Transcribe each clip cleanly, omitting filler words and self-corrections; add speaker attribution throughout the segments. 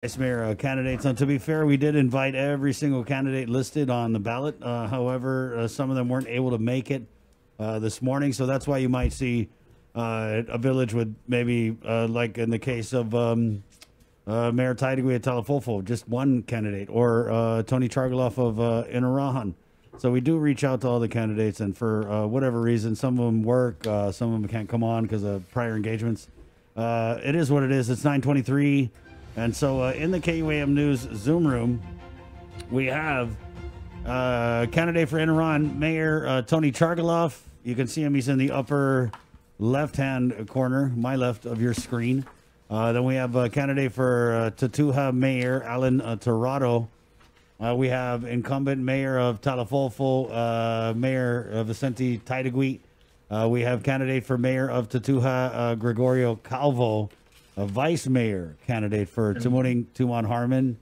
Speaker 1: Vice Mayor candidates. To be fair, we did invite every single candidate listed on the ballot. However, some of them weren't able to make it this morning, so that's why you might see a village with maybe, like in the case of Mayor TaTuHa at Talofofo, just one candidate, or Tony Chargaloff of Inarajan. So we do reach out to all the candidates, and for whatever reason, some of them work, some of them can't come on because of prior engagements. It is what it is. It's 9:23. And so in the KUAM News Zoom room, we have candidate for Inarajan, Mayor Tony Chargaloff. You can see him. He's in the upper left-hand corner, my left of your screen. Then we have candidate for TaTuHa Mayor Alan Tirado. We have incumbent Mayor of Talofofo, Mayor Vicente Taidagüit. We have candidate for Mayor of TaTuHa, Gregorio Calvo. A vice mayor candidate for Tamuning-Tumon-Harmon,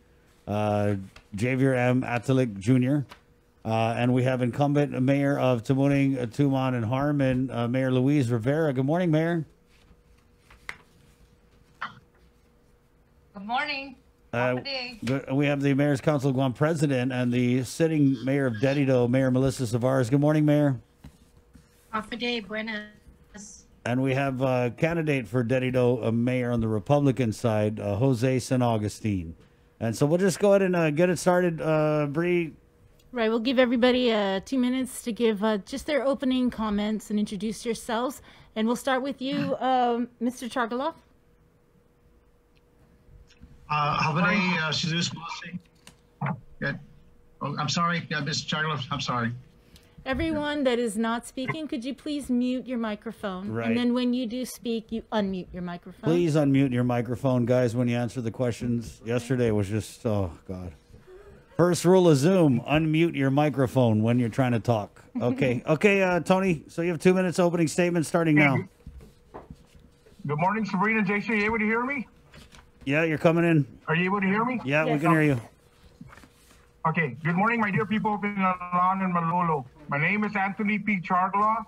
Speaker 1: Javier M. Atalik Jr. And we have incumbent mayor of Tamuning-Tumon-Harmon, Mayor LOUISE Rivera. Good morning, Mayor.
Speaker 2: Good morning.
Speaker 1: We have the Mayor's Council Guam president and the sitting mayor of Dededo, Mayor Melissa SAVARES. Good morning, Mayor.
Speaker 2: Off a day, buenas.
Speaker 1: And we have a candidate for Dededo, a mayor on the Republican side, Jose San Agustin. And so we'll just go ahead and get it started, Bree.
Speaker 3: Right, we'll give everybody 2 minutes to give just their opening comments and introduce yourselves. And we'll start with you, Mr. Chargaloff.
Speaker 4: I'm sorry, Mr. Chargaloff, I'm sorry.
Speaker 3: Everyone that is not speaking, could you please mute your microphone?
Speaker 1: Right.
Speaker 3: And then when you do speak, you unmute your microphone.
Speaker 1: Please unmute your microphone, guys, when you answer the questions. Yesterday was just, oh, God. First rule of Zoom, unmute your microphone when you're trying to talk. Okay. Okay, Tony, so you have 2 minutes opening statement starting now.
Speaker 5: Good morning, Sabrina and JC. Are you able to hear me?
Speaker 1: Yeah, you're coming in.
Speaker 5: Are you able to hear me?
Speaker 1: Yeah, yes. We can hear you.
Speaker 5: Okay. Good morning, my dear people of Inarajan and Malolo. My name is Anthony P. Chargaloff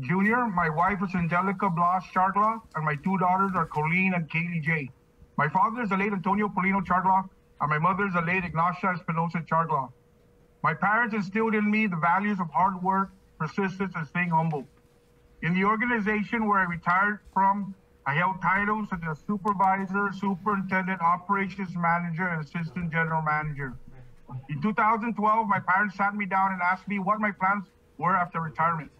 Speaker 5: Jr. My wife is Angelica Blas Chargaloff, and my two daughters are Colleen and Kaylee J. My father is the late Antonio Polino Chargaloff, and my mother is the late Ignacia Espinosa Chargaloff. My parents instilled in me the values of hard work, persistence, and staying humble. In the organization where I retired from, I held titles such as supervisor, superintendent, operations manager, and assistant general manager. In 2012, my parents sat me down and asked me what my plans were after retirement.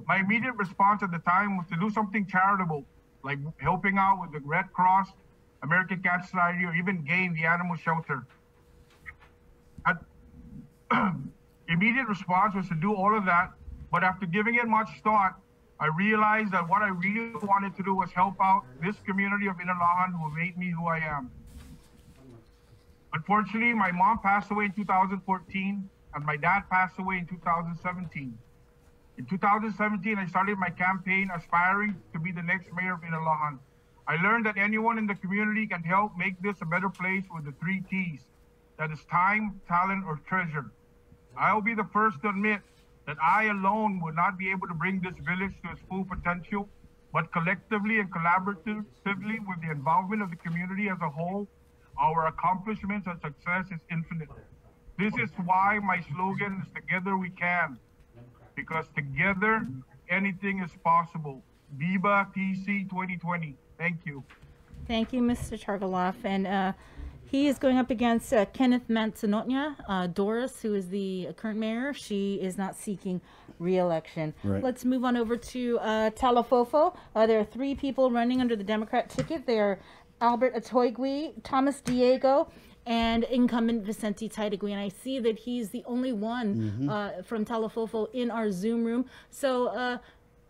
Speaker 5: My immediate response at the time was to do something charitable, like helping out with the Red Cross, American Cancer Society, or even GAIN, the animal shelter. Immediate response was to do all of that, but after giving it much thought, I realized that what I really wanted to do was help out this community of Inarajan who made me who I am. Unfortunately, my mom passed away in 2014, and my dad passed away in 2017. In 2017, I started my campaign aspiring to be the next mayor of Inarajan. I learned that anyone in the community can help make this a better place with the 3 T's. That is time, talent, or treasure. I'll be the first to admit that I alone would not be able to bring this village to its full potential, but collectively and collaboratively with the involvement of the community as a whole, our accomplishments and success is infinite. This is why my slogan is Together We Can, because together anything is possible. Viva TC 2020. Thank you.
Speaker 3: Thank you, Mr. Chargaloff. And he is going up against Kenneth Manzanotña. Doris, who is the current mayor, she is not seeking re-election.
Speaker 1: Right.
Speaker 3: Let's move on over to Talofofo. There are 3 people running under the Democrat ticket. They are Albert Atoigui, Thomas Diego, and incumbent Vicente Taidagüit. And I see that he's the only one from Talofofo in our Zoom room. So,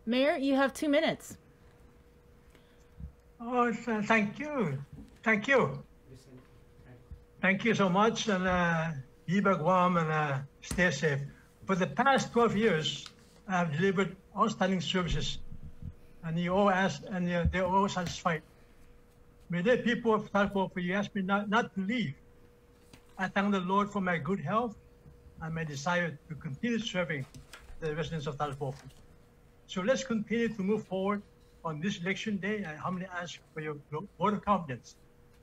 Speaker 3: Mayor, you have 2 minutes.
Speaker 6: Oh, thank you. Thank you. Thank you so much. And Viva Guam, and stay safe. For the past 12 years, I have delivered outstanding services. And you all asked, and they're all satisfied. May the people of Talofofo, you asked me not to leave. I thank the Lord for my good health and my desire to continue serving the residents of Talofofo. So let's continue to move forward on this election day. I humbly ask for your vote of confidence.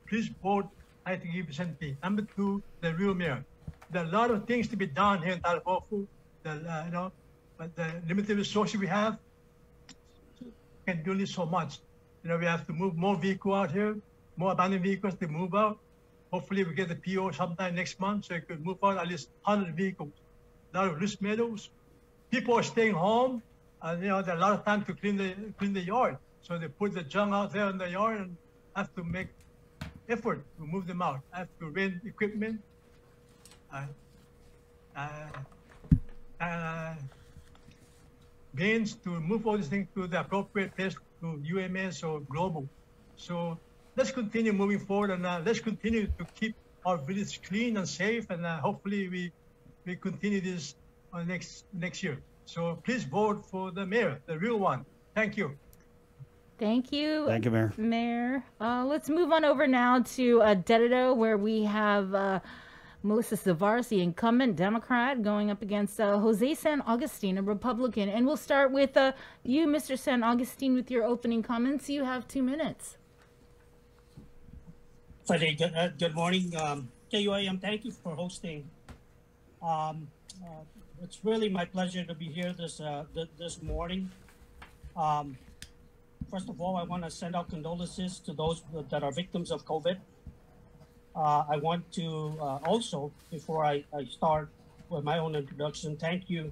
Speaker 6: Please vote Taitugui Vicente. Number two, the real mayor. There are a lot of things to be done here in Talofofo, but the limited resources we have can do only so much. We have to move more vehicles out here, more abandoned vehicles to move out. Hopefully we get the PO sometime next month so we could move out at least 100 vehicles. A lot of loose meadows. People are staying home, and there are a lot of time to clean the yard. So they put the junk out there in the yard and have to make effort to move them out. I have to rent equipment, bins to move all these things to the appropriate place, to UMS or global. So let's continue moving forward, and let's continue to keep our village clean and safe, and hopefully we continue this next year. So please vote for the mayor, the real one. Thank you.
Speaker 3: Thank you.
Speaker 1: Thank you, Mayor.
Speaker 3: Mayor. Let's move on over now to Dededo, where we have Melissa Savares, the incumbent Democrat, going up against Jose San Agustin, a Republican. And we'll start with you, Mr. San Agustin, with your opening comments. You have 2 minutes.
Speaker 7: Good morning. KUAM, thank you for hosting. It's really my pleasure to be here this morning. First of all, I want to send out condolences to those that are victims of COVID. I want to also, before I start with my own introduction, thank you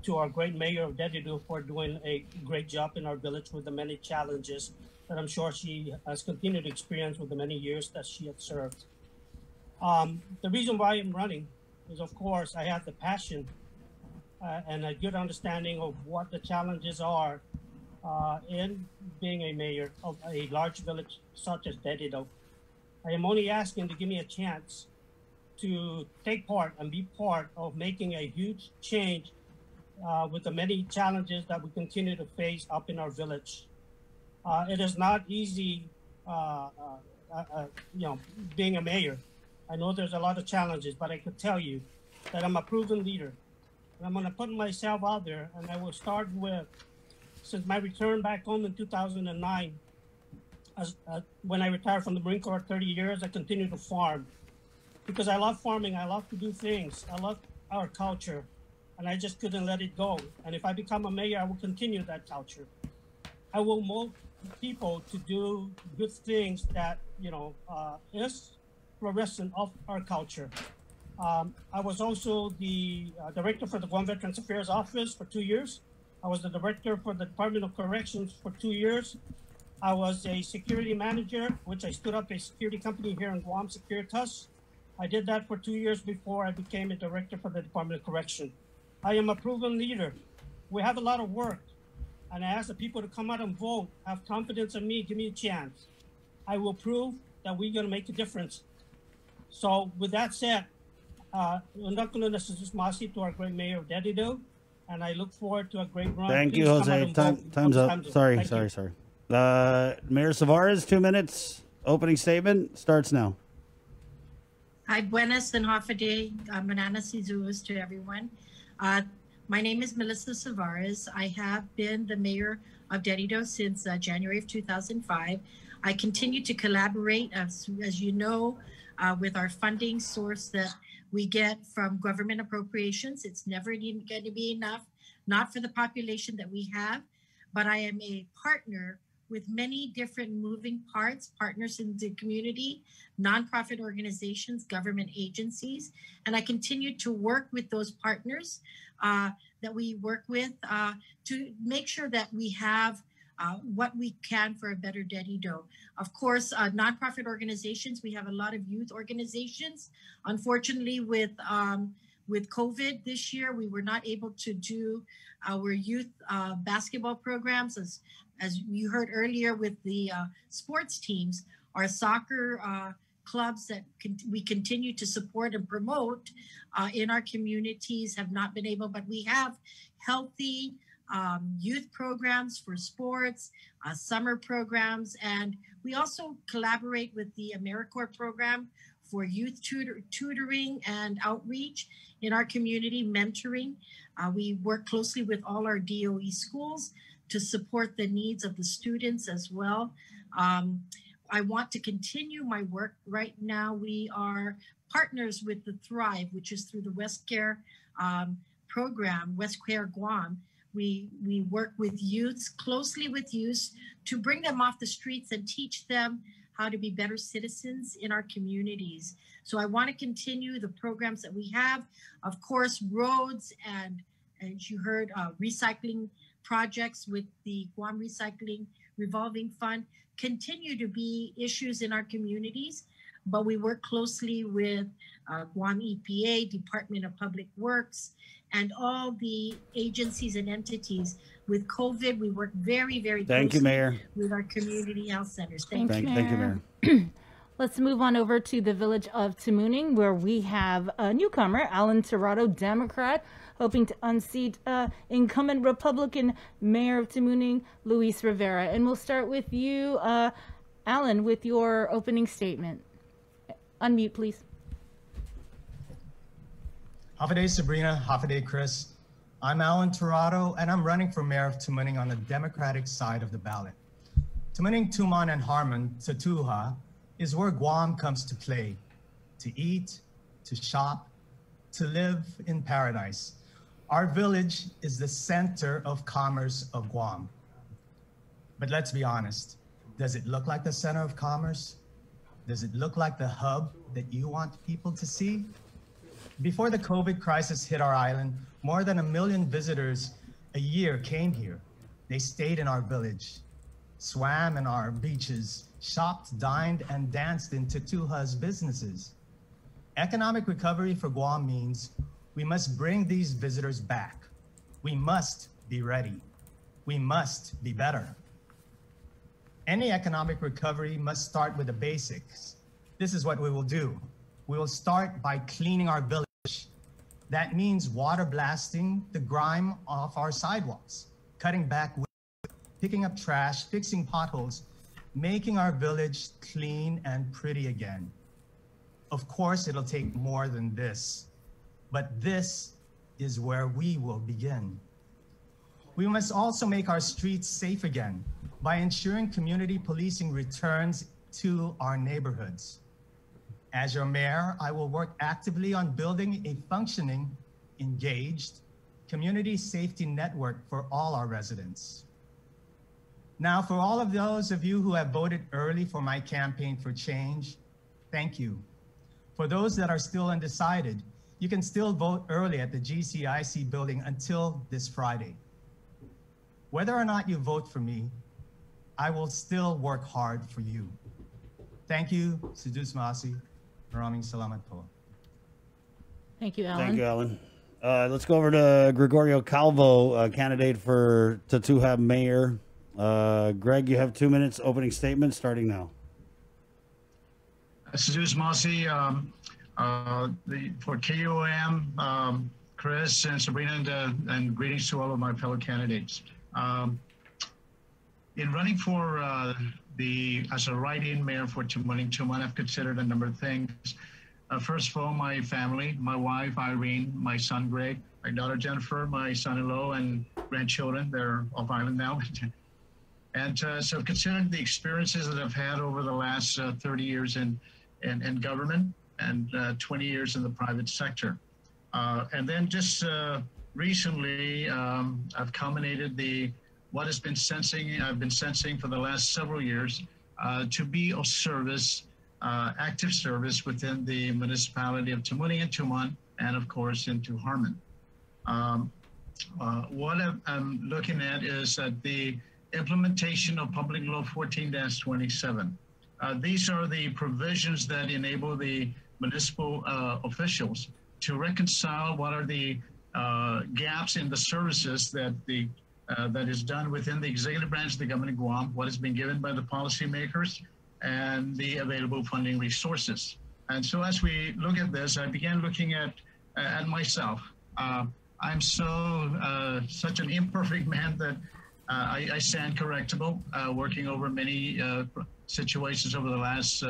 Speaker 7: to our great mayor of Dededo for doing a great job in our village with the many challenges that I'm sure she has continued to experience with the many years that she has served. The reason why I'm running is, of course, I have the passion and a good understanding of what the challenges are in being a mayor of a large village such as Dededo. I am only asking to give me a chance to take part and be part of making a huge change with the many challenges that we continue to face up in our village. It is not easy, being a mayor. I know there's a lot of challenges, but I could tell you that I'm a proven leader. And I'm going to put myself out there, and I will start with, since my return back home in 2009, when I retired from the Marine Corps 30 years, I continued to farm. Because I love farming, I love to do things, I love our culture, and I just couldn't let it go. And if I become a mayor, I will continue that culture. I will mold people to do good things that, is fluorescent of our culture. I was also the director for the Guam Veterans Affairs Office for 2 years. I was the director for the Department of Corrections for 2 years. I was a security manager, which I stood up a security company here in Guam, Securitas. I did that for 2 years before I became a director for the Department of Correction. I am a proven leader. We have a lot of work, and I ask the people to come out and vote, have confidence in me, give me a chance. I will prove that we're going to make a difference. So with that said, to our great mayor of Dededo, and I look forward to a great run.
Speaker 1: Thank
Speaker 7: Please
Speaker 1: you, Jose. Time's up. Sorry. Mayor Savares, 2 minutes. Opening statement starts now.
Speaker 2: Hi, buenas and hafade, mananas y zuas to everyone. My name is Melissa Savares. I have been the mayor of Dededo since January of 2005. I continue to collaborate, as you know, with our funding source that we get from government appropriations. It's never going to be enough, not for the population that we have, but I am a partner with many different moving parts, partners in the community, nonprofit organizations, government agencies, and I continue to work with those partners that we work with to make sure that we have what we can for a better Dededo. Of course, nonprofit organizations, we have a lot of youth organizations. Unfortunately, with COVID this year, we were not able to do our youth basketball programs. As you heard earlier with the sports teams, our soccer clubs that we continue to support and promote in our communities have not been able, but we have healthy youth programs for sports, summer programs, and we also collaborate with the AmeriCorps program for youth tutoring and outreach in our community, mentoring. We work closely with all our DOE schools to support the needs of the students as well. I want to continue my work. Right now, we are partners with the Thrive, which is through the West Care program, West Care Guam. We work with youths, closely with youths, to bring them off the streets and teach them how to be better citizens in our communities. So I want to continue the programs that we have. Of course, roads and as you heard, recycling projects with the Guam Recycling Revolving Fund continue to be issues in our communities, but we work closely with Guam EPA, Department of Public Works, and all the agencies and entities. With COVID, we work very, very closely
Speaker 1: Thank you, Mayor.
Speaker 2: with our community health centers.
Speaker 1: Thank you, Mayor.
Speaker 3: Let's move on over to the village of Tamuning, where we have a newcomer, Alan Tirado, Democrat, hoping to unseat incumbent Republican Mayor of Tamuning, Luis Rivera. And we'll start with you, Alan, with your opening statement. Unmute, please.
Speaker 8: Hafaday Sabrina, Hafaday Chris. I'm Alan Tirado, and I'm running for mayor of Tamuning on the Democratic side of the ballot. Tamuning-Tumon-Harmon, TaTuHa, is where Guam comes to play, to eat, to shop, to live in paradise. Our village is the center of commerce of Guam. But let's be honest, does it look like the center of commerce? Does it look like the hub that you want people to see? Before the COVID crisis hit our island, more than 1 million visitors a year came here. They stayed in our village, swam in our beaches, shopped, dined, and danced in TaTuHa's businesses. Economic recovery for Guam means we must bring these visitors back. We must be ready. We must be better. Any economic recovery must start with the basics. This is what we will do. We will start by cleaning our village. That means water blasting the grime off our sidewalks, cutting back wood, picking up trash, fixing potholes, making our village clean and pretty again. Of course, it'll take more than this, but this is where we will begin. We must also make our streets safe again by ensuring community policing returns to our neighborhoods. As your mayor, I will work actively on building a functioning, engaged, community safety network for all our residents. Now, for all of those of you who have voted early for my campaign for change, thank you. For those that are still undecided, you can still vote early at the GCIC building until this Friday. Whether or not you vote for me, I will still work hard for you. Thank you. Sudus Masi. Maraming salamat po.
Speaker 3: Thank you, Alan.
Speaker 1: Thank you, Alan. Let's go over to Gregorio Calvo, candidate for TaTuHa mayor. Greg, you have 2 minutes opening statement starting now.
Speaker 4: Sudus Masi, for KUOM, Chris and Sabrina, and greetings to all of my fellow candidates. In running for as a write-in mayor for Tamuning-Tumon, I've considered a number of things. First of all, my family, my wife, Irene, my son, Greg, my daughter, Jennifer, my son-in-law, and grandchildren. They're off island now. And so considering the experiences that I've had over the last 30 years in government and 20 years in the private sector. And then just recently, I've culminated what I've been sensing for the last several years to be of service, active service within the municipality of Tamuning-Tumon and of course into Harmon. What I'm looking at is the implementation of Public Law 14-27. These are the provisions that enable the municipal officials to reconcile what are the gaps in the services that that is done within the executive branch of the government of Guam, what has been given by the policymakers, and the available funding resources. And so as we look at this, I began looking at myself. I'm such an imperfect man that I stand correctable, working over many situations over the last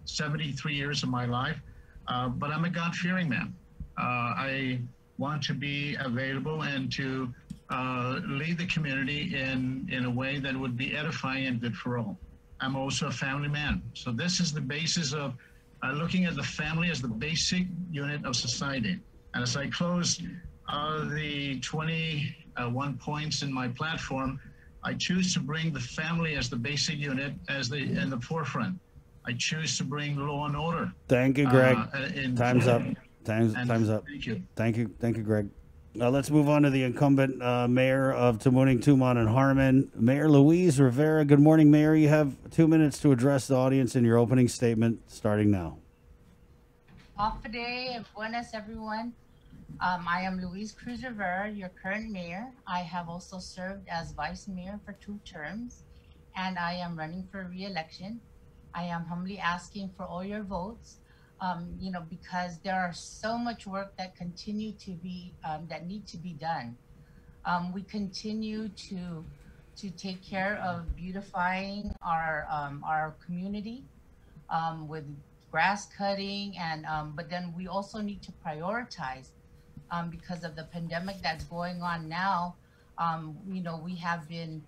Speaker 4: 73 years of my life, but I'm a God-fearing man. I want to be available and to lead the community in a way that would be edifying and good for all. I'm also a family man. So this is the basis of looking at the family as the basic unit of society. And as I close the 21 points in my platform, I choose to bring the family as the basic unit in the forefront. I choose to bring law and order.
Speaker 1: Thank you, Greg. Time's up. Time's up.
Speaker 4: Thank you.
Speaker 1: Thank you, Greg. Let's move on to the incumbent mayor of Tamuning-Tumon-Harmon, Mayor Louise Rivera. Good morning, Mayor. You have 2 minutes to address the audience in your opening statement, starting now.
Speaker 9: Off day and buenas, everyone. I am Louise Cruz Rivera, your current mayor. I have also served as vice mayor for 2 terms, and I am running for re-election. I am humbly asking for all your votes. Because there are so much work that continue to be that need to be done. We continue to take care of beautifying our community with grass cutting, and but then we also need to prioritize because of the pandemic that's going on now. We have been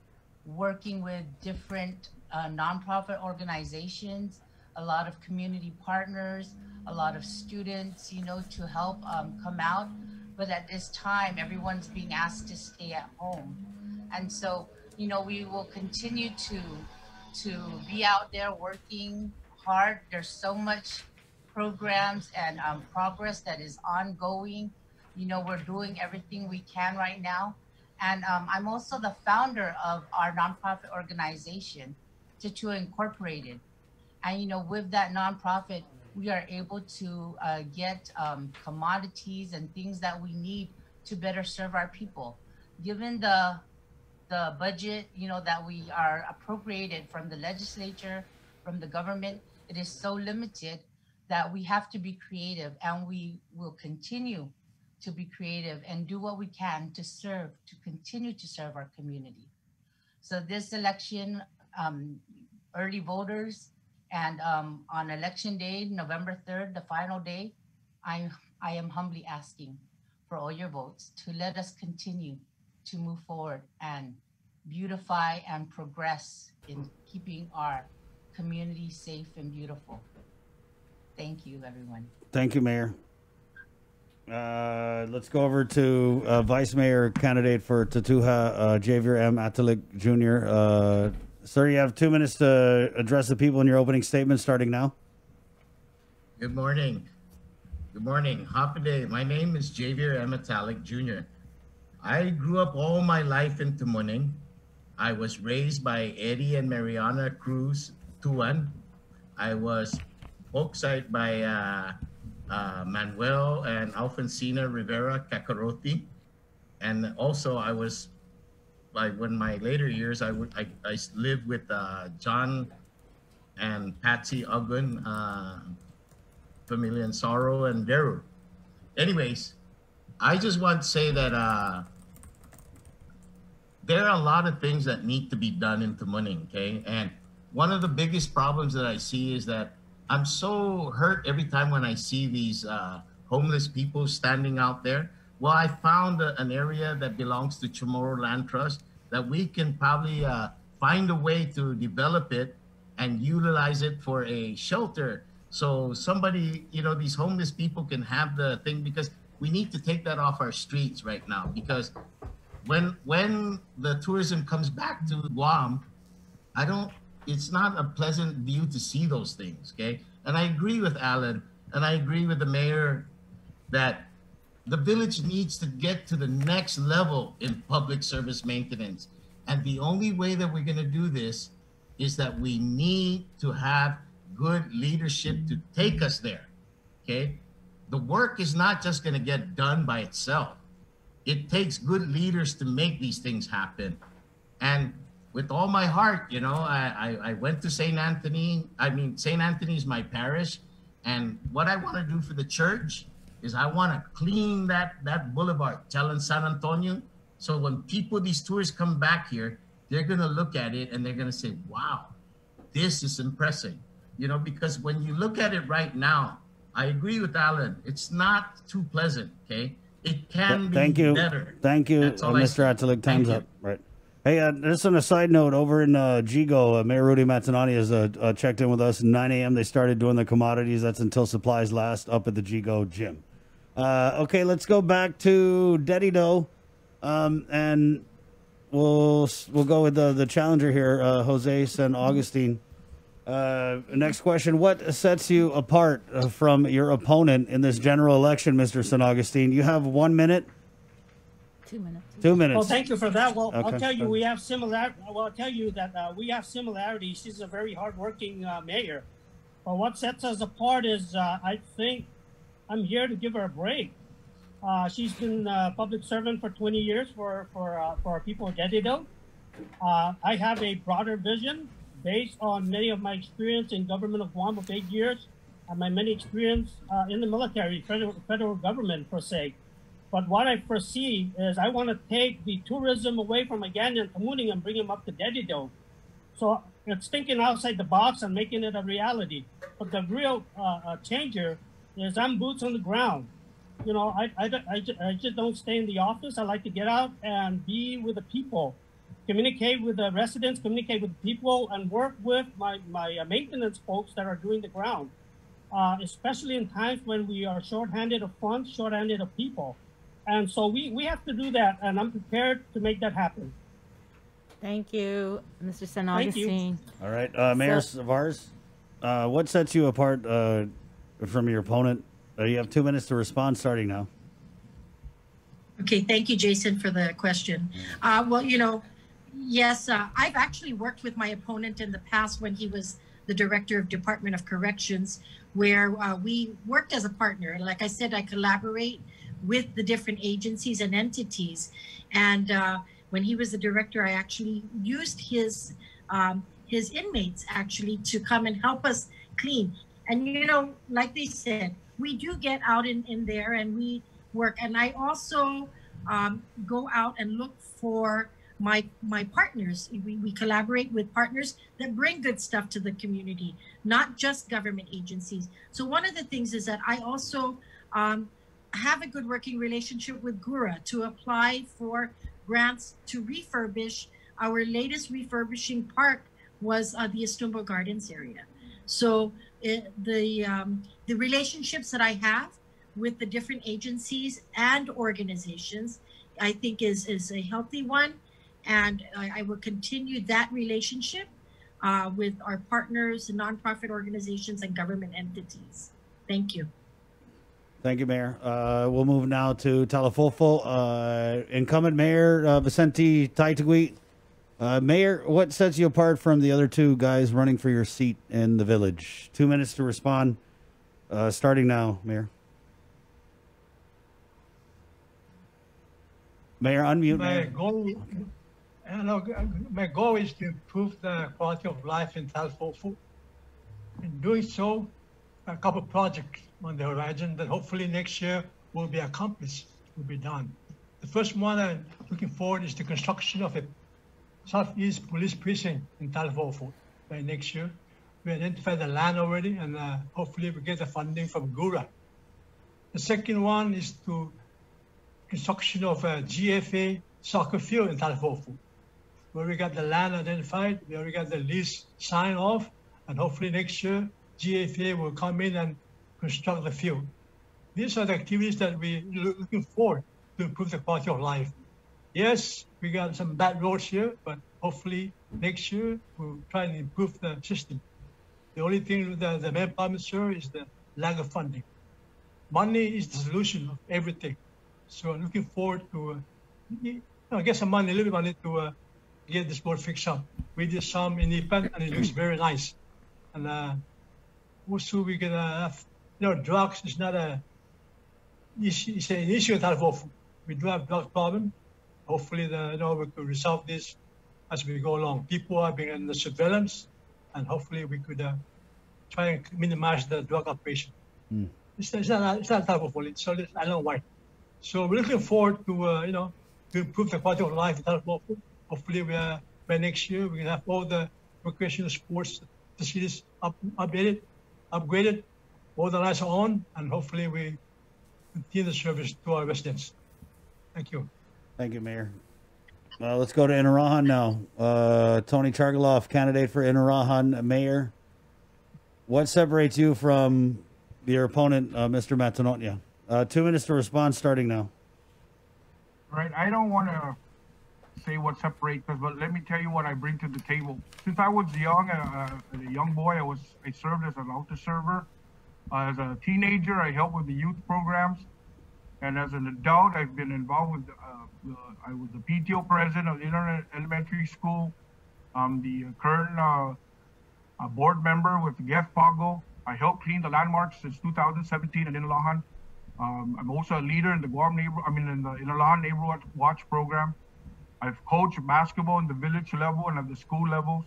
Speaker 9: working with different nonprofit organizations, a lot of community partners, a lot of students, to help come out. But at this time, everyone's being asked to stay at home. And so, we will continue to be out there working hard. There's so much programs and progress that is ongoing. We're doing everything we can right now. And I'm also the founder of our nonprofit organization, TaTuHa Incorporated. And, with that nonprofit, we are able to get commodities and things that we need to better serve our people. Given the budget, that we are appropriated from the legislature, from the government, it is so limited that we have to be creative, and we will continue to be creative and do what we can to continue to serve our community. So this election, early voters, and on election day, November 3rd, the final day, I am humbly asking for all your votes to let us continue to move forward and beautify and progress in keeping our community safe and beautiful. Thank you, everyone.
Speaker 1: Thank you, Mayor. Let's go over to Vice Mayor candidate for TaTuHa, Javier M. Atalik Jr. Sir, you have 2 minutes to address the people in your opening statement, starting now.
Speaker 10: Good morning. Good morning. Happy day. My name is Javier M. Atalik Jr. I grew up all my life in Tamuning. I was raised by Eddie and Mariana Cruz Tuan. I was folksite by Manuel and Alfonsina Rivera Cacarotti. And also I was, when my later years, I lived with John and Patsy Ogun, Familia and Sorrow, and Deru. Anyways, I just want to say that there are a lot of things that need to be done in Tamuning, okay? And one of the biggest problems that I see is that I'm so hurt every time when I see these homeless people standing out there. Well, I found an area that belongs to Chamorro Land Trust that we can probably find a way to develop it and utilize it for a shelter. So somebody, these homeless people can have the thing, because we need to take that off our streets right now. Because when the tourism comes back to Guam, it's not a pleasant view to see those things, okay? And I agree with Alan, and I agree with the mayor that the village needs to get to the next level in public service maintenance. And the only way that we're gonna do this is that we need to have good leadership to take us there, okay? The work is not just gonna get done by itself. It takes good leaders to make these things happen. And with all my heart, I went to St. Anthony. St. Anthony is my parish. And what I wanna do for the church is I want to clean that boulevard, Chalan San Antonio. So when these tourists come back here, they're going to look at it and they're going to say, wow, this is impressive. Because when you look at it right now, I agree with Alan. It's not too pleasant, okay? It can be better.
Speaker 1: Thank you, Mr. Atalik. Time's up. Right. Hey, just on a side note, over in Gigo, Mayor Rudy Matsanani has checked in with us. At 9 a.m. they started doing the commodities. That's until supplies last up at the Gigo gym. Okay, let's go back to Dededo, and we'll go with the challenger here, Jose San Augustine. Next question: what sets you apart from your opponent in this general election, Mr. San Augustine? You have 1 minute.
Speaker 3: 2 minutes.
Speaker 1: 2 minutes.
Speaker 7: Well, thank you for that. Well,
Speaker 1: Okay.
Speaker 7: I'll tell you, we have similar. Well, I'll tell you that we have similarities. She's a very hardworking mayor. But what sets us apart is, I think, I'm here to give her a break. She's been a public servant for 20 years for our people of Dededo. I have a broader vision based on many of my experience in government of Guam of 8 years, and my many experience in the military, federal government per se. But what I foresee is I want to take the tourism away from Agana and Tamuning and bring them up to Dededo. So it's thinking outside the box and making it a reality. But the real changer is I'm boots on the ground. You know, I just don't stay in the office. I like to get out and be with the people, communicate with the residents, communicate with the people, and work with my maintenance folks that are doing the ground, especially in times when we are shorthanded of funds, shorthanded of people. And so we have to do that, and I'm prepared to make that happen.
Speaker 3: Thank you, Mr. San
Speaker 7: Thank you.
Speaker 3: Augustine.
Speaker 1: All right, Mayor Savares, what sets you apart from your opponent? You have 2 minutes to respond, starting now.
Speaker 2: Okay, thank you, Jason, for the question. Well, you know, yes, I've actually worked with my opponent in the past when he was the director of Department of Corrections, where we worked as a partner. And like I said, I collaborate with the different agencies and entities. And when he was the director, I actually used his inmates actually to come and help us clean. And, you know, like they said, we do get out in there and we work. And I also go out and look for my partners. We collaborate with partners that bring good stuff to the community, not just government agencies. So one of the things is that I also have a good working relationship with GURA to apply for grants to refurbish. Our latest refurbishing park was the Estumbo Gardens area. So the relationships that I have with the different agencies and organizations, I think is a healthy one. And I will continue that relationship with our partners, nonprofit organizations, and government entities. Thank you.
Speaker 1: Thank you, Mayor. We'll move now to Talofofo. Incumbent Mayor Vicente Taitagui. Mayor, what sets you apart from the other two guys running for your seat in the village? 2 minutes to respond. Starting now, Mayor. Mayor, unmute.
Speaker 6: My goal is to improve the quality of life in Talofofo. In doing so, a couple of projects on the horizon that hopefully next year will be accomplished, will be done. The first one I'm looking forward is the construction of a Southeast Police Precinct in Talofofo by next year. We identified the land already, and hopefully we get the funding from GURA. The second one is to construction of a GFA soccer field in Talofofo, where we got the land identified, we already got the lease signed off, and hopefully next year GFA will come in and construct the field. These are the activities that we're looking forward to improve the quality of life. Yes, we got some bad roads here, but hopefully next year we'll try and improve the system. The only thing that the main problem, sir, is the lack of funding. Money is the solution of everything. So I'm looking forward to get some money, a little bit money to get this board fixed up. We did some in Ipan and it looks very nice. And also we're gonna have, drugs is not it's an issue in Talofofo. We do have drug problem. Hopefully, we could resolve this as we go along. People are being under surveillance, and hopefully we could try and minimize the drug operation. It's not Talofofo, it's only island-wide. So we're looking forward to, to improve the quality of life in Talofofo. Hopefully, by next year, we can have all the recreational sports facilities upgraded, all the lights are on, and hopefully we continue the service to our residents. Thank you.
Speaker 1: Thank you, Mayor. Let's go to Inarajan now. Tony Chargaloff, candidate for Inarajan mayor. What separates you from your opponent, Mr. Matanonia? 2 minutes to respond, starting now.
Speaker 5: Right. I don't want to say what separates us, but let me tell you what I bring to the table. Since I was young, a young boy, I served as an altar server. As a teenager, I helped with the youth programs. And as an adult, I've been involved with, I was the PTO president of the Internet Elementary School. I'm the current board member with the GEFPAGO. I helped clean the landmarks since 2017 in Inalahan. I'm also a leader in the in the Inalahan Neighborhood Watch program. I've coached basketball in the village level and at the school levels.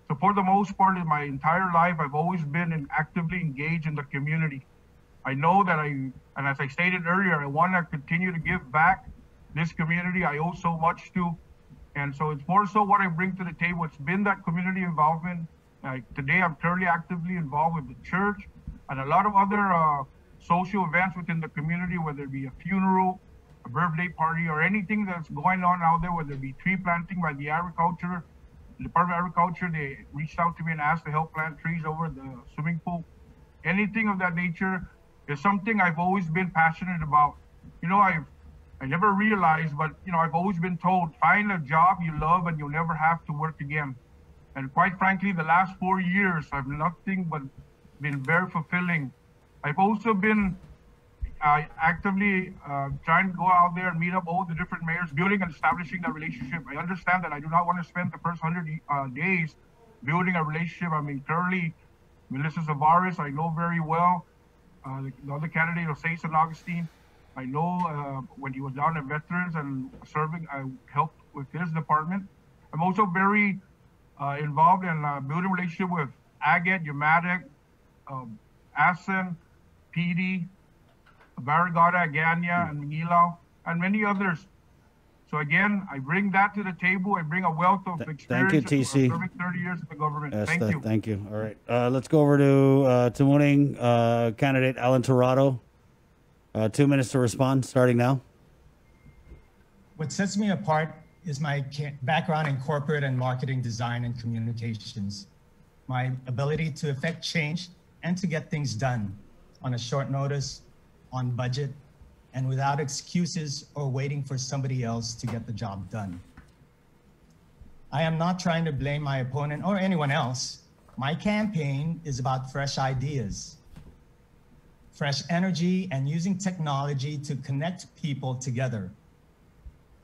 Speaker 5: So for the most part, in my entire life, I've always been actively engaged in the community. I know that and as I stated earlier, I want to continue to give back this community I owe so much to. And so it's more so what I bring to the table. It's been that community involvement. Today, I'm currently actively involved with the church and a lot of other social events within the community, whether it be a funeral, a birthday party, or anything that's going on out there, whether it be tree planting by the Department of Agriculture. They reached out to me and asked to help plant trees over the swimming pool. Anything of that nature is something I've always been passionate about. You know, I never realized, but you know, I've always been told, find a job you love and you'll never have to work again. And quite frankly, the last 4 years have nothing but been very fulfilling. I've also been actively trying to go out there and meet up all the different mayors, building and establishing that relationship. I understand that I do not want to spend the first 100 days building a relationship. I mean, currently, Melissa SAVARES, I know very well. The other candidate of St. Augustine, I know when he was down at Veterans and serving, I helped with his department. I'm also very involved in building a relationship with Agat, Umatic, Asen, PD, Barragata, Aganya, and Mangilao, and many others. So again, I bring that to the table. I bring a wealth of experience.
Speaker 1: Thank you, TC.
Speaker 5: Serving 30 years in the government.
Speaker 1: Yes,
Speaker 5: thank you.
Speaker 1: Thank you. All right. Let's go over to Tamuning, candidate Alan Tirado. 2 minutes to respond, starting now.
Speaker 8: What sets me apart is my background in corporate and marketing design and communications, my ability to effect change and to get things done on a short notice, on budget, and without excuses or waiting for somebody else to get the job done. I am not trying to blame my opponent or anyone else. My campaign is about fresh ideas, fresh energy, and using technology to connect people together.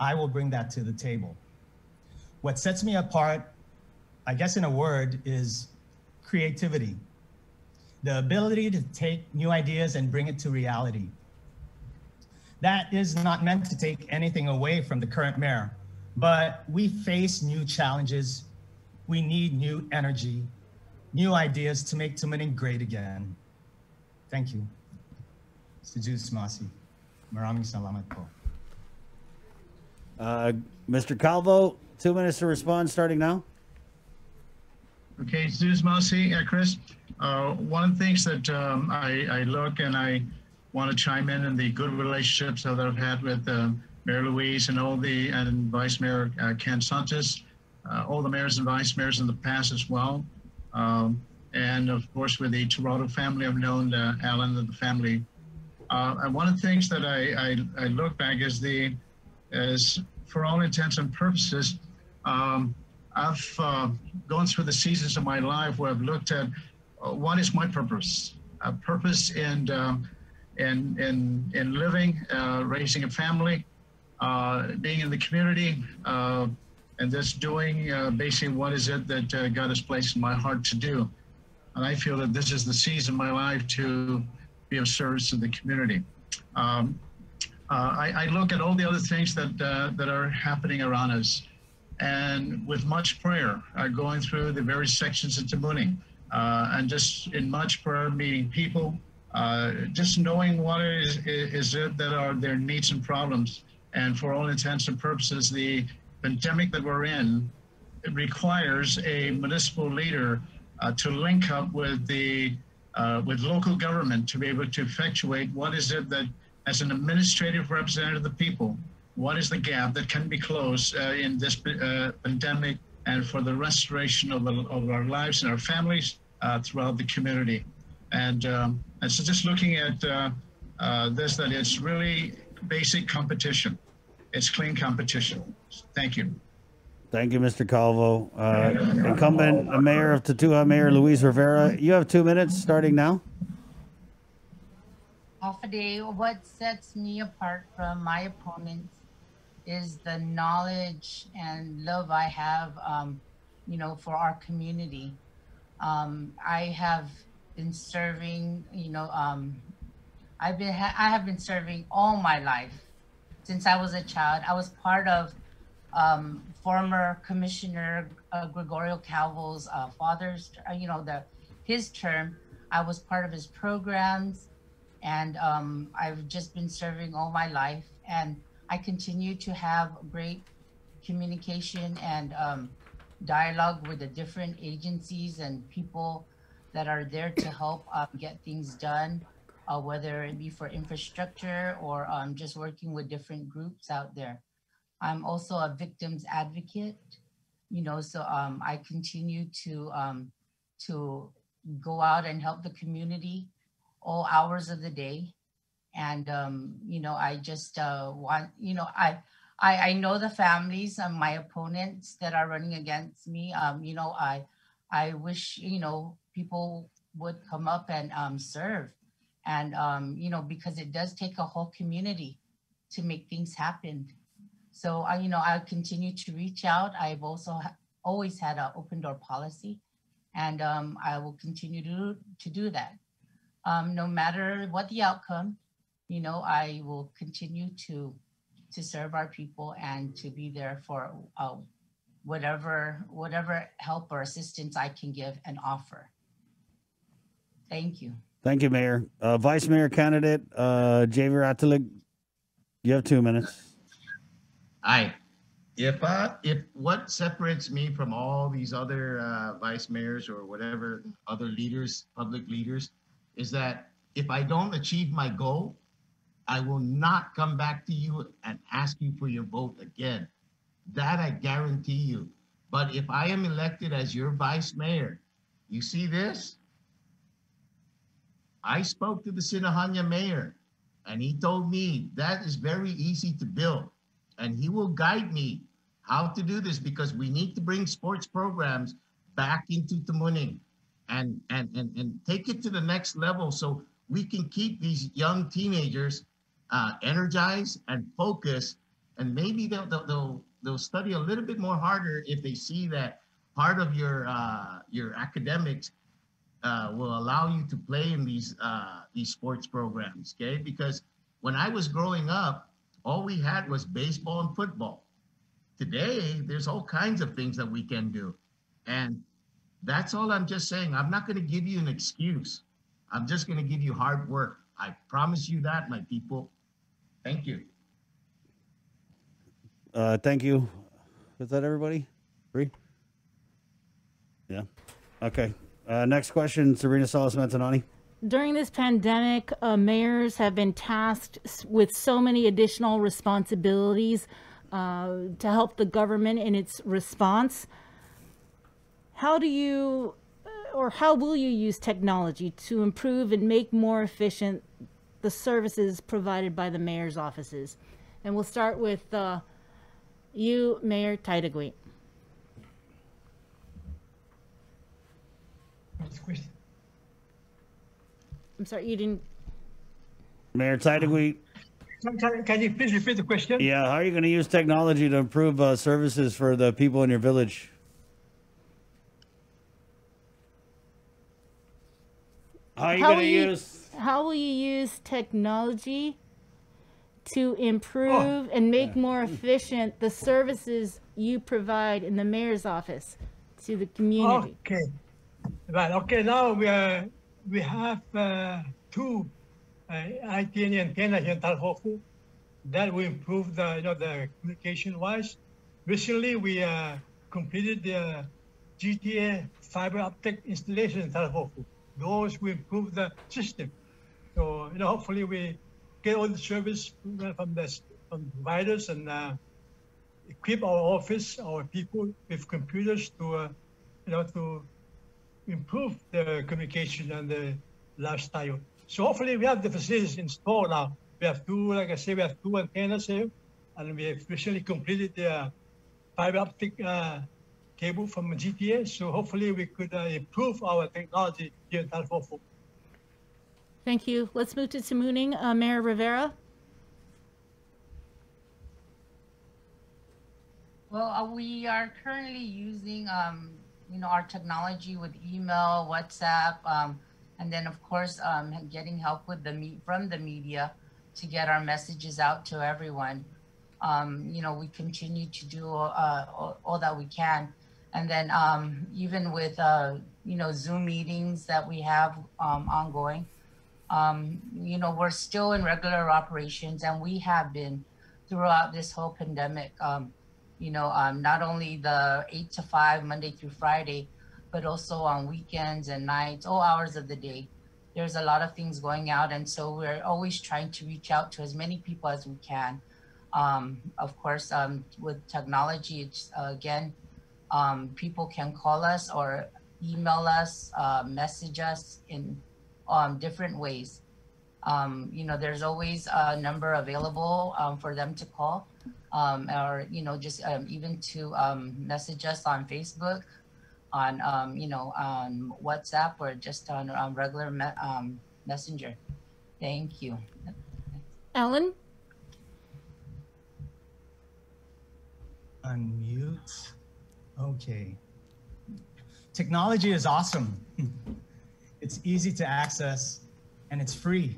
Speaker 8: I will bring that to the table. What sets me apart, I guess in a word, is creativity. The ability to take new ideas and bring it to reality. That is not meant to take anything away from the current mayor, but we face new challenges. We need new energy, new ideas to make Tamuning great again. Thank you. Sejus Masi. Maraming salamat po.
Speaker 1: Mr. Calvo, 2 minutes to respond, starting now.
Speaker 4: Okay, Zeus Masi, Chris. One of the things that I look and I want to chime in the good relationships that I've had with Mayor Louise and and Vice Mayor Ken Santos, all the mayors and vice mayors in the past as well. And of course, with the Tirado family, I've known Alan and the family. And one of the things that I look back is for all intents and purposes, I've gone through the seasons of my life where I've looked at what is my purpose? Purpose in living, raising a family, being in the community, and just doing basically what is it that God has placed in my heart to do. And I feel that this is the season of my life to be of service to the community. I look at all the other things that are happening around us, and with much prayer, going through the various sections of Tamuning, and just in much prayer, meeting people, just knowing what is it that are their needs and problems. And for all intents and purposes, the pandemic that we're in, it requires a municipal leader to link up with with local government to be able to effectuate what is it that, as an administrative representative of the people, what is the gap that can be closed in this pandemic and for the restoration of our lives and our families throughout the community. And so just looking at this, that it's really basic competition. It's clean competition. Thank you.
Speaker 1: Thank you, Mr. Calvo. Incumbent Mayor of TaTuHa, Mayor Luis Rivera, you have 2 minutes starting now.
Speaker 9: Day, what sets me apart from my opponents is the knowledge and love I have, you know, for our community. I have been serving, you know, I have been serving all my life since I was a child. I was part of former Commissioner Gregorio Calvo's father's, you know, his term. I was part of his programs, and I've just been serving all my life, and I continue to have great communication and dialogue with the different agencies and people that are there to help get things done, whether it be for infrastructure or just working with different groups out there. I'm also a victims advocate, you know, so I continue to go out and help the community all hours of the day. And, you know, I just want, you know, I know the families and my opponents that are running against me. You know, I wish, you know, people would come up and serve. And, you know, because it does take a whole community to make things happen. So, you know, I'll continue to reach out. I've also always had an open door policy, and I will continue to do that. No matter what the outcome, you know, I will continue to serve our people and to be there for whatever help or assistance I can give and offer. Thank you.
Speaker 1: Thank you, Mayor. Vice Mayor candidate, Javier Atelig, you have 2 minutes.
Speaker 10: If what separates me from all these other vice mayors or whatever other leaders, public leaders, is that if I don't achieve my goal, I will not come back to you and ask you for your vote again. That I guarantee you. But if I am elected as your vice mayor, you see this? I spoke to the Sinajana mayor, and he told me that is very easy to build. And he will guide me how to do this, because we need to bring sports programs back into Tamuning and take it to the next level so we can keep these young teenagers energized and focused, and maybe they'll study a little bit more harder if they see that part of your academics will allow you to play in these sports programs, okay? Because when I was growing up, all we had was baseball and football. Today, there's all kinds of things that we can do. And that's all I'm just saying. I'm not going to give you an excuse. I'm just going to give you hard work. I promise you that, my people. Thank you.
Speaker 1: Thank you. Is that everybody? 3? Yeah. Okay. Next question, Serena Salas-Mantanani.
Speaker 3: During this pandemic, mayors have been tasked with so many additional responsibilities to help the government in its response. How do you, or how will you use technology to improve and make more efficient the services provided by the mayor's offices? And we'll start with you, Mayor TaTuHa. I'm sorry, you didn't.
Speaker 1: Mayor TaTuHa.
Speaker 6: Can you please repeat the question?
Speaker 1: Yeah, how are you going to use technology to improve services for the people in your village? How will you use technology to improve and make more efficient the services you provide in the mayor's office to the community?
Speaker 6: Okay. Right. Okay. Now we have 2 IT antenna here in Talofofo that will improve the the communication wise. Recently, we completed the GTA fiber optic installation in Talofofo. Those will improve the system. So hopefully we get all the service from the provide us and equip our office, our people with computers to, to improve the communication and the lifestyle. So hopefully we have the facilities installed now. We have two, like I say, we have two antennas here, and we have recently completed the fiber optic cable from GTA. So hopefully we could improve our technology here in Talofofo.
Speaker 3: Thank you. Let's move to Tamuning, Mayor Rivera.
Speaker 9: Well, we are currently using, our technology with email, WhatsApp, and then of course, getting help with from the media to get our messages out to everyone. We continue to do all that we can. And then even with, Zoom meetings that we have ongoing, we're still in regular operations, and we have been throughout this whole pandemic. Not only the 8 to 5, Monday through Friday, but also on weekends and nights, all hours of the day. There's a lot of things going out. And so we're always trying to reach out to as many people as we can. Of course, with technology, it's, again, people can call us or email us, message us in different ways. There's always a number available for them to call. Or just even to message us on Facebook, on on WhatsApp, or just on regular messenger. Thank you.
Speaker 3: Ellen?
Speaker 8: Unmute. Okay. Technology is awesome. It's easy to access and it's free.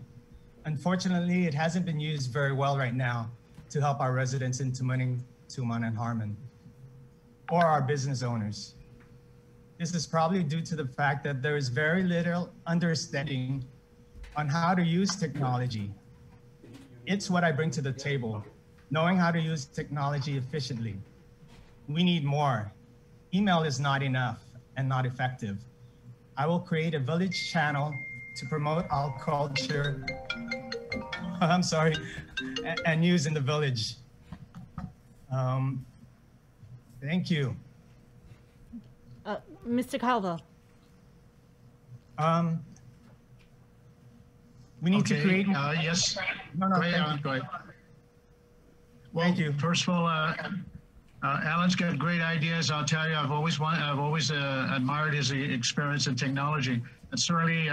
Speaker 8: Unfortunately, it hasn't been used very well right now to help our residents in Tamuning-Tumon-Harmon or our business owners. This is probably due to the fact that there is very little understanding on how to use technology. It's what I bring to the table, knowing how to use technology efficiently. We need more. Email is not enough and not effective. I will create a village channel to promote our culture, I'm sorry, and news in the village. Thank you.
Speaker 3: Mr. Calvo.
Speaker 8: We need to create.
Speaker 4: Yes.
Speaker 8: No,
Speaker 4: go ahead. Go ahead. Well,
Speaker 8: Thank you.
Speaker 4: First of all, Alan's got great ideas. I'll tell you, I've always admired his experience in technology, and certainly,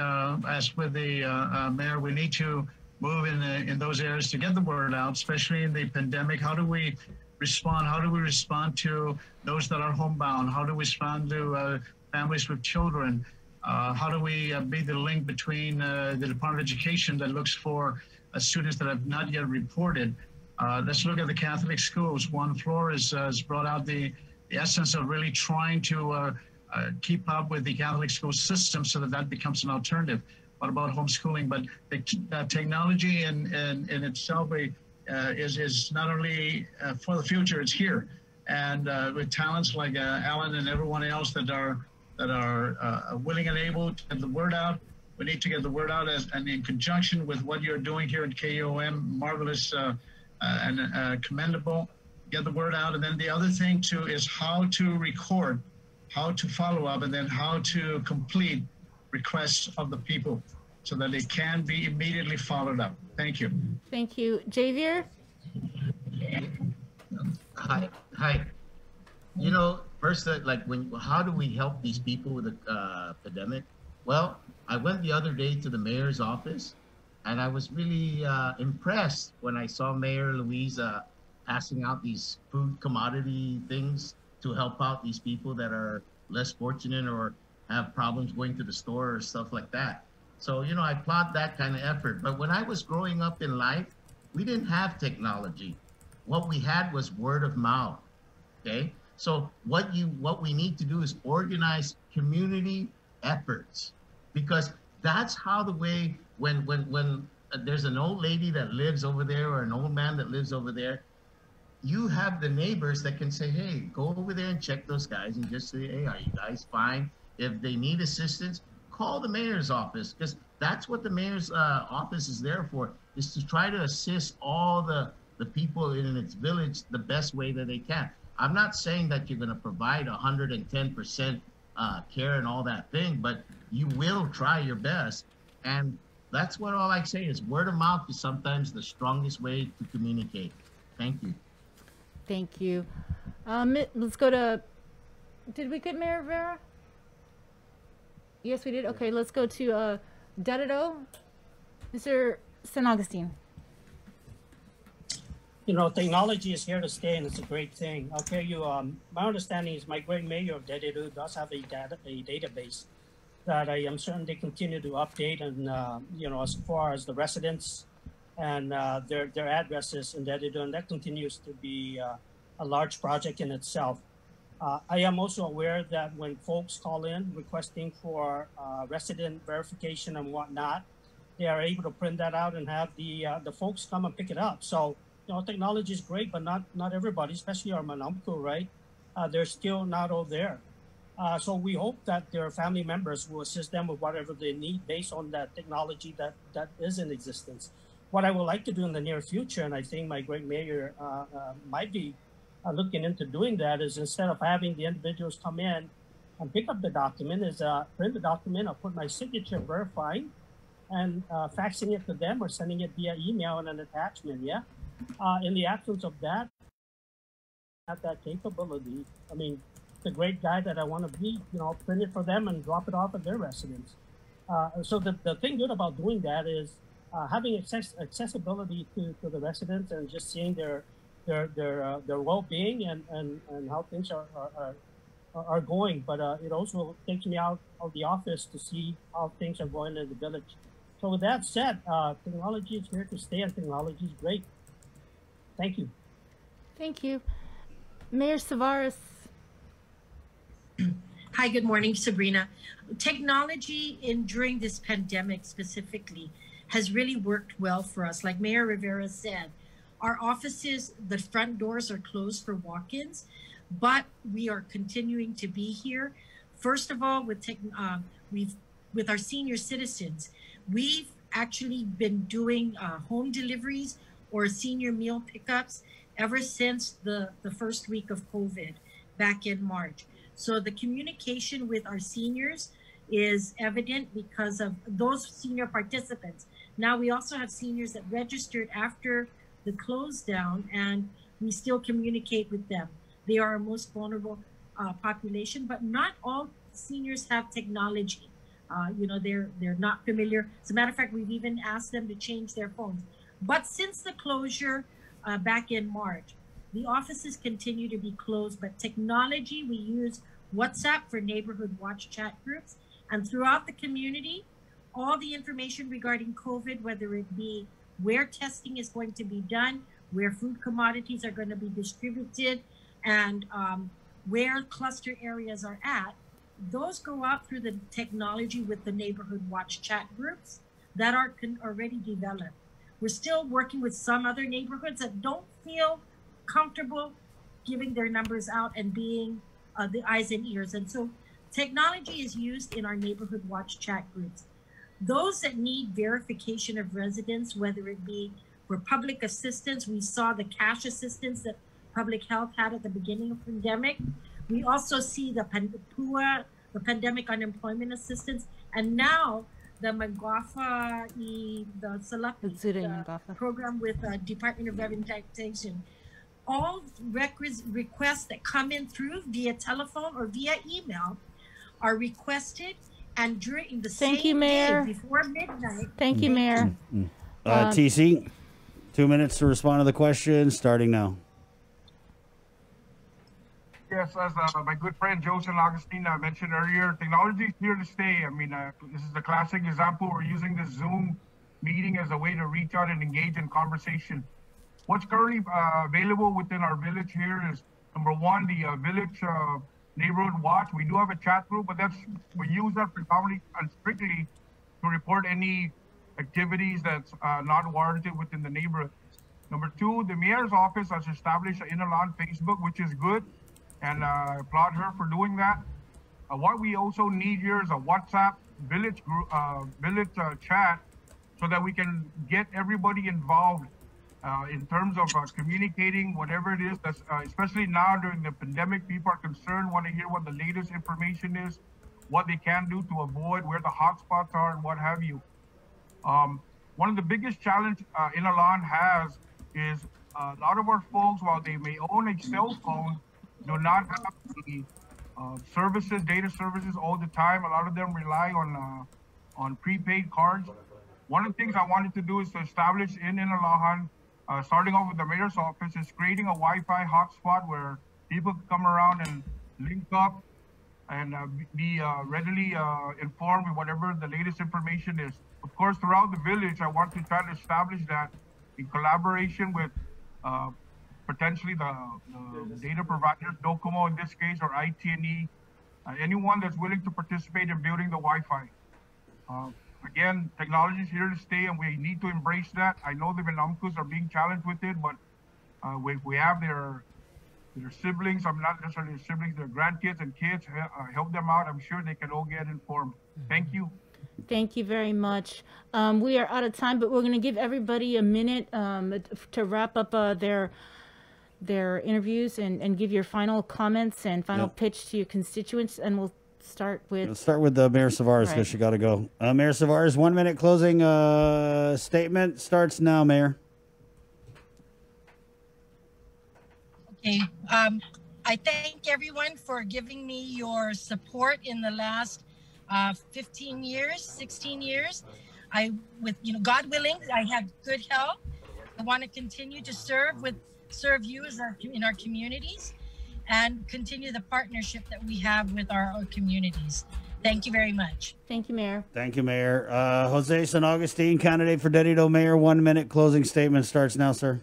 Speaker 4: as with the mayor, we need to move in those areas to get the word out, especially in the pandemic. How do we respond? How do we respond to those that are homebound? How do we respond to families with children? How do we be the link between the Department of Education that looks for students that have not yet reported? Let's look at the Catholic schools. Juan Flores has brought out the essence of really trying to keep up with the Catholic school system so that that becomes an alternative. What about homeschooling? But the technology in itself is not only for the future, it's here. And with talents like Alan and everyone else that are willing and able to get the word out, we need to get the word out, and in conjunction with what you're doing here at KOM, marvelous and commendable, get the word out. And then the other thing too is how to record, how to follow up, and then how to complete requests of the people so that they can be immediately followed up. Thank you.
Speaker 3: Thank you. Javier?
Speaker 10: Hi. First, how do we help these people with the pandemic? Well, I went the other day to the mayor's office, and I was really impressed when I saw Mayor LOUISE passing out these food commodity things to help out these people that are less fortunate or have problems going to the store or stuff like that. So, I applaud that kind of effort. But when I was growing up in life, we didn't have technology. What we had was word of mouth, okay? So what we need to do is organize community efforts, because that's how the way when there's an old lady that lives over there or an old man that lives over there, you have the neighbors that can say, hey, go over there and check those guys and just say, hey, are you guys fine? If they need assistance, call the mayor's office, because that's what the mayor's office is there for, is to try to assist all the the people in its village the best way that they can. I'm not saying that you're going to provide 110% care and all that thing, but you will try your best. And that's what all I say is word of mouth is sometimes the strongest way to communicate. Thank you.
Speaker 3: Thank you. Let's go to, did we get Mayor Rivera? Yes, we did. Okay, let's go to Dededo. Mr. San Agustin.
Speaker 7: You know, technology is here to stay, and it's a great thing. I'll tell you, my understanding is my great mayor of Dededo does have a database that I am certain they continue to update, and you know, as far as the residents and their addresses in Dededo, and that continues to be a large project in itself. I am also aware that when folks call in requesting for resident verification and whatnot, they are able to print that out and have the folks come and pick it up. So, you know, technology is great, but not everybody, especially our Manamco, right? They're still not all there. So we hope that their family members will assist them with whatever they need based on that technology that is in existence. What I would like to do in the near future, and I think my great mayor might be looking into doing that, is instead of having the individuals come in and pick up the document, is print the document, I'll put my signature verifying, and faxing it to them or sending it via email and an attachment, yeah? In the absence of that, have that capability, I mean, the great guy that I want to be, you know, print it for them and drop it off at their residence. So the thing good about doing that is having accessibility to the residents and just seeing their well-being and how things are going. But it also takes me out of the office to see how things are going in the village. So with that said, technology is here to stay, and technology is great. Thank you.
Speaker 3: Thank you. Mayor Savares.
Speaker 2: Hi, good morning, Sabrina. Technology during this pandemic specifically has really worked well for us. Like Mayor Rivera said, our offices, the front doors are closed for walk-ins, but we are continuing to be here. First of all, with our senior citizens, we've actually been doing home deliveries or senior meal pickups ever since the first week of COVID back in March. So the communication with our seniors is evident because of those senior participants. Now we also have seniors that registered after the close down, and we still communicate with them. They are our most vulnerable population, but not all seniors have technology. You know, they're not familiar. As a matter of fact, we've even asked them to change their phones. But since the closure back in March, the offices continue to be closed, but technology, we use WhatsApp for neighborhood watch chat groups. And throughout the community, all the information regarding COVID, whether it be where testing is going to be done, where food commodities are going to be distributed, and where cluster areas are at, those go out through the technology with the neighborhood watch chat groups that are already developed. We're still working with some other neighborhoods that don't feel comfortable giving their numbers out and being the eyes and ears. And so technology is used in our neighborhood watch chat groups. Those that need verification of residence, whether it be for public assistance, we saw the cash assistance that public health had at the beginning of the pandemic. We also see the TaTuHa, the pandemic unemployment assistance, and now the Magafa, the Salapi program with the Department of Revenue Taxation. All requests that come in through via telephone or via email are requested, and during the same day before midnight.
Speaker 3: Thank you, Mayor.
Speaker 1: TC, 2 minutes to respond to the question, starting now.
Speaker 5: Yes, as my good friend Joe San Agustin mentioned earlier, technology is here to stay. I mean, this is the classic example. We're using this Zoom meeting as a way to reach out and engage in conversation. What's currently available within our village here is, number one, the village neighborhood watch. We do have a chat group, but we use that predominantly and strictly to report any activities that's not warranted within the neighborhood. Number two, the mayor's office has established an Inarajan Facebook, which is good, and I applaud her for doing that. What we also need here is a WhatsApp village group, chat, so that we can get everybody involved in terms of communicating whatever it is, that's, especially now during the pandemic, people are concerned, want to hear what the latest information is, what they can do to avoid, where the hotspots are, and what have you. One of the biggest challenges Inarajan has is a lot of our folks, while they may own a cell phone, do not have the services, data services all the time. A lot of them rely on prepaid cards. One of the things I wanted to do is to establish in Inarajan, starting off with the mayor's office, is creating a Wi-Fi hotspot where people can come around and link up and be readily informed with whatever the latest information is. Of course, throughout the village, I want to try to establish that in collaboration with potentially the data providers, Docomo in this case, or IT&E, anyone that's willing to participate in building the Wi-Fi. Again, technology is here to stay, and we need to embrace that. I know the Vinamcus are being challenged with it, but we have their siblings. I'm not necessarily their siblings, their grandkids and kids. Help them out. I'm sure they can all get informed. Thank you.
Speaker 3: Thank you very much. We are out of time, but we're going to give everybody a minute to wrap up their interviews and give your final comments and final pitch to your constituents, and we'll start with...
Speaker 1: Let's start with Mayor Savares, because she got to go. Mayor Savares, 1 minute closing statement starts now, Mayor.
Speaker 2: Okay. I thank everyone for giving me your support in the last 15 years, 16 years. God willing, I have good health. I want to continue to serve you in our communities and continue the partnership that we have with our communities. Thank you very much.
Speaker 3: Thank you, Mayor.
Speaker 1: Thank you, Mayor. Jose San Agustin, candidate for Dededo Mayor. 1 minute closing statement starts now, sir.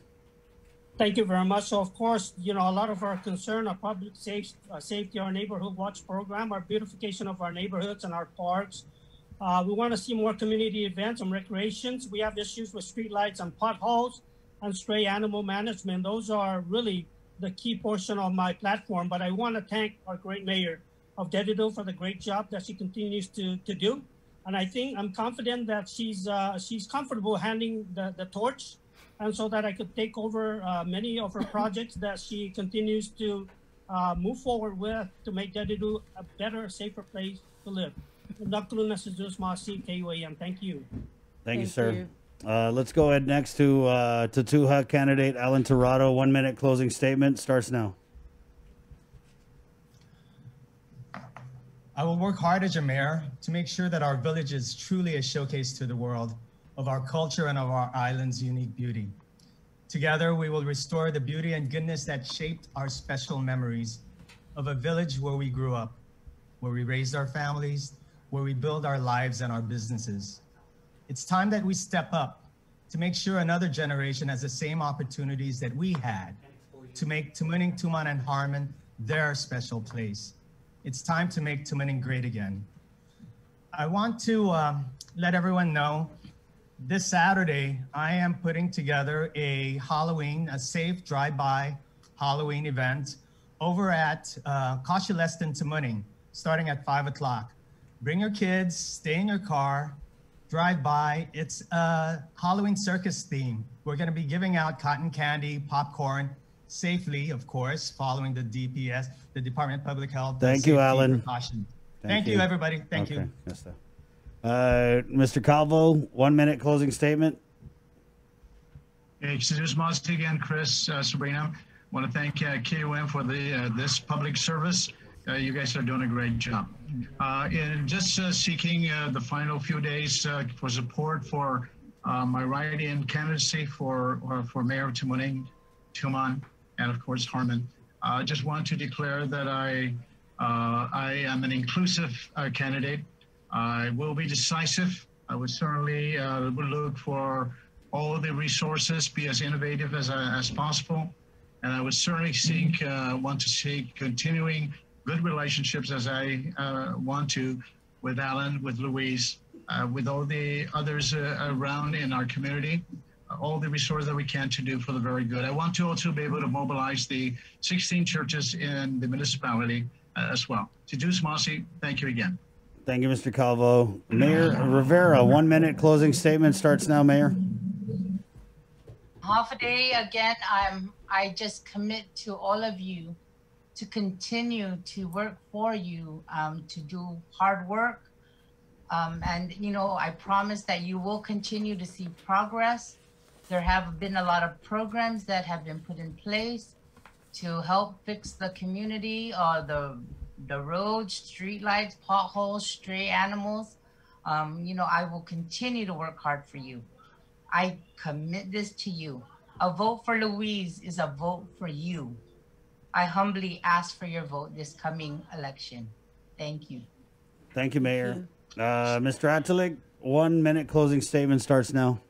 Speaker 7: Thank you very much. So, of course, a lot of our concern, our public safety, our neighborhood watch program, our beautification of our neighborhoods and our parks. We want to see more community events and recreations. We have issues with streetlights and potholes and stray animal management. Those are really the key portion of my platform. But I want to thank our great mayor of Dededo for the great job that she continues to do. And I'm confident that she's comfortable handing the torch, and so that I could take over many of her projects that she continues to move forward with to make Dededo a better, safer place to live. Thank you.
Speaker 1: Thank you, sir. Let's go ahead next to TaTuHa candidate Alan Tirado. 1 minute closing statement starts now.
Speaker 8: I will work hard as your mayor to make sure that our village is truly a showcase to the world of our culture and of our island's unique beauty. Together, we will restore the beauty and goodness that shaped our special memories of a village where we grew up, where we raised our families, where we build our lives and our businesses. It's time that we step up to make sure another generation has the same opportunities that we had to make Tamuning-Tumon-Harmon their special place. It's time to make Tamuning great again. I want to let everyone know this Saturday, I am putting together a safe drive-by Halloween event over at Kashilestan Tamuning, starting at 5 o'clock. Bring your kids, stay in your car, drive by. It's a Halloween circus theme. We're going to be giving out cotton candy, popcorn, safely, of course, following the DPS, the Department of Public Health.
Speaker 1: Thank you, Alan.
Speaker 8: Thank you, everybody. Thank you.
Speaker 1: Yes, sir. Mr. Calvo, 1 minute closing statement.
Speaker 4: Hey, again, Chris, Sabrina. I want to thank KUM for this public service. You guys are doing a great job. And just seeking the final few days for support for my write-in candidacy for Mayor of Tamuning-Tumon, and of course Harmon. I just want to declare that I am an inclusive candidate. I will be decisive. I would certainly look for all the resources, be as innovative as possible. And I would certainly want to seek continuing good relationships as I want to with Alan, with Louise, with all the others around in our community, all the resources that we can to do for the very good. I want to also be able to mobilize the 16 churches in the municipality as well. TaTuHa Masi, thank you again.
Speaker 1: Thank you, Mr. Calvo. Mayor Rivera, 1 minute closing statement starts now, Mayor.
Speaker 9: Half a day again. I just commit to all of you to continue to work for you, to do hard work. And, you know, I promise that you will continue to see progress. There have been a lot of programs that have been put in place to help fix the community, or the roads, street lights, potholes, stray animals. You know, I will continue to work hard for you. I commit this to you. A vote for Louise is a vote for you. I humbly ask for your vote this coming election. Thank you.
Speaker 1: Thank you, Mayor. Mr. Atalik, 1 minute closing statement starts now.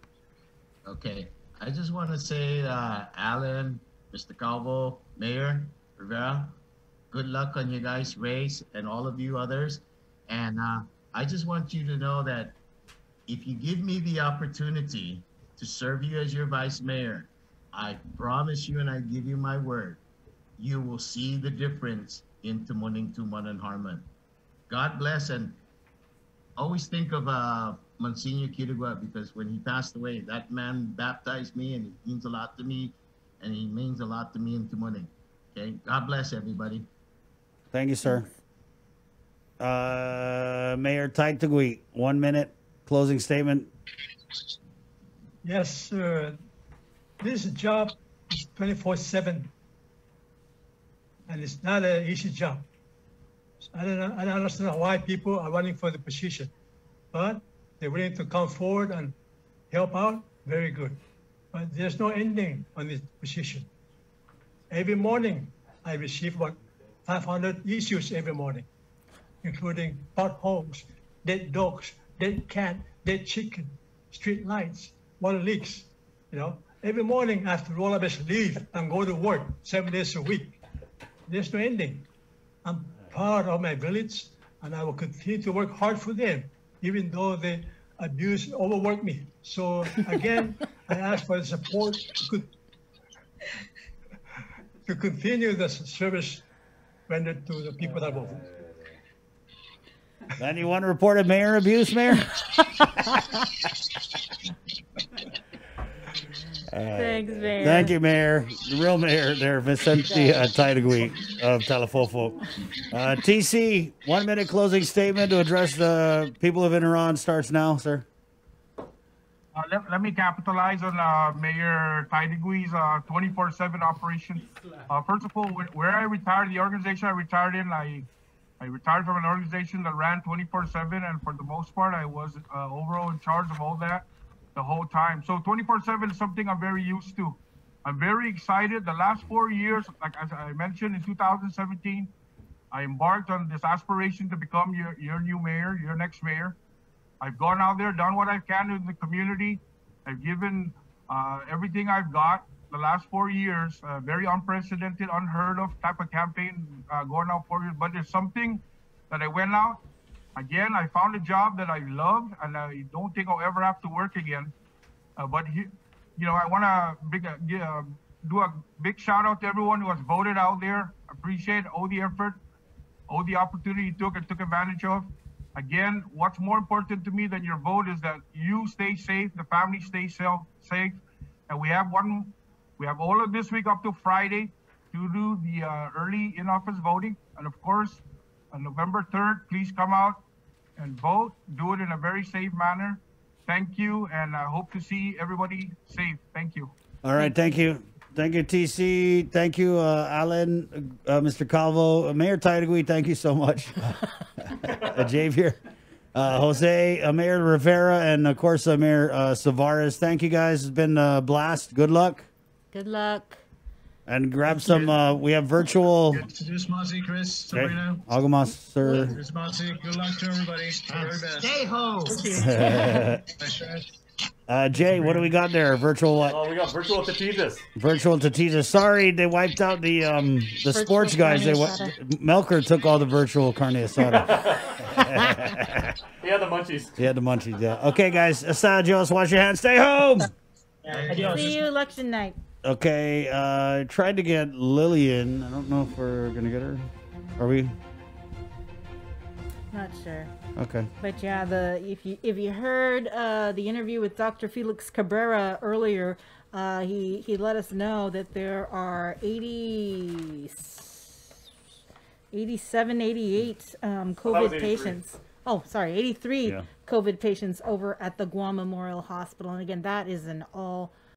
Speaker 10: Okay. I just want to say, Alan, Mr. Calvo, Mayor Rivera, good luck on your guys' race and all of you others. And I just want you to know that if you give me the opportunity to serve you as your vice mayor, I promise you and I give you my word, you will see the difference in Tamuning-Tumon-Harmon. God bless, and always think of Monsignor Kirigua, because when he passed away, that man baptized me, and it means a lot to me, and he means a lot to me in Tamuning. Okay, God bless everybody.
Speaker 1: Thank you, sir. Mayor TaTuHa, 1 minute closing statement.
Speaker 6: Yes, sir. This job is 24/7, and it's not an easy job. I don't understand why people are running for the position, but they're willing to come forward and help out. Very good, but there's no ending on this position. Every morning, I receive about 500 issues every morning, including potholes, dead dogs, dead cat, dead chicken, street lights, water leaks. You know, every morning after all of us leave and go to work 7 days a week, there's no ending. I'm proud of my village, and I will continue to work hard for them, even though they abuse and overwork me. So again, I ask for the support to continue the service rendered to the people that vote.
Speaker 1: Anyone reported mayor abuse, Mayor?
Speaker 3: Thanks, Mayor.
Speaker 1: Thank you, Mayor. The real mayor there, Vicente TaTuHa of Talofofo. TC, 1 minute closing statement to address the people of Inarajan starts now, sir.
Speaker 5: Let me capitalize on Mayor TaTuHa's 24/7 operation. First of all, where I retired, the organization I retired in, I retired from an organization that ran 24/7, and for the most part, I was overall in charge of all that the whole time. So 24/7 is something I'm very used to. I'm very excited. The last 4 years, like as I mentioned, in 2017, I embarked on this aspiration to become your new mayor, your next mayor. I've gone out there, done what I can in the community. I've given everything I've got the last 4 years, very unprecedented, unheard of type of campaign going out 4 years. But there's something that I went out. Again, I found a job that I love, and I don't think I'll ever have to work again. But you know, I want to do a big shout out to everyone who has voted out there. Appreciate all the effort, all the opportunity you took and took advantage of. Again, what's more important to me than your vote is that you stay safe, the family stays safe, and we have all of this week up to Friday to do the early in-office voting. And of course, on November 3rd, please come out and vote. Do it in a very safe manner. Thank you, and I hope to see everybody safe. Thank you.
Speaker 1: All right, thank you. Thank you, TC. Thank you, Alan, Mr. Calvo. Mayor TaTuHa, thank you so much. Javier, Jose, Mayor Rivera, and of course, Mayor SAVARES. Thank you, guys. It's been a blast. Good luck.
Speaker 3: Good luck.
Speaker 1: And grab some, we have virtual.
Speaker 11: Introduce Mozzie, Chris,
Speaker 1: Okay.
Speaker 11: Sabrina.
Speaker 1: Algamas, sir.
Speaker 11: Introduce Mozzie. Good luck to everybody. Very best.
Speaker 10: Stay home.
Speaker 1: Jay, what do we got there? Virtual what?
Speaker 12: Oh, we got virtual TaTuHas.
Speaker 1: Virtual TaTuHa. Sorry, they wiped out the sports guys. Melker took all the virtual carne asada.
Speaker 12: He had the munchies.
Speaker 1: He had the munchies, yeah. Okay, guys. Adios. Wash your hands. Stay home.
Speaker 3: See you election night.
Speaker 1: Okay, tried to get Lillian. I don't know if we're going to get her. Are we?
Speaker 3: Not sure.
Speaker 1: Okay.
Speaker 3: But yeah, if you heard the interview with Dr. Felix Cabrera earlier, he let us know that there are 87, 88 COVID patients. Oh, sorry, 83 COVID patients over at the Guam Memorial Hospital. And again, that is an all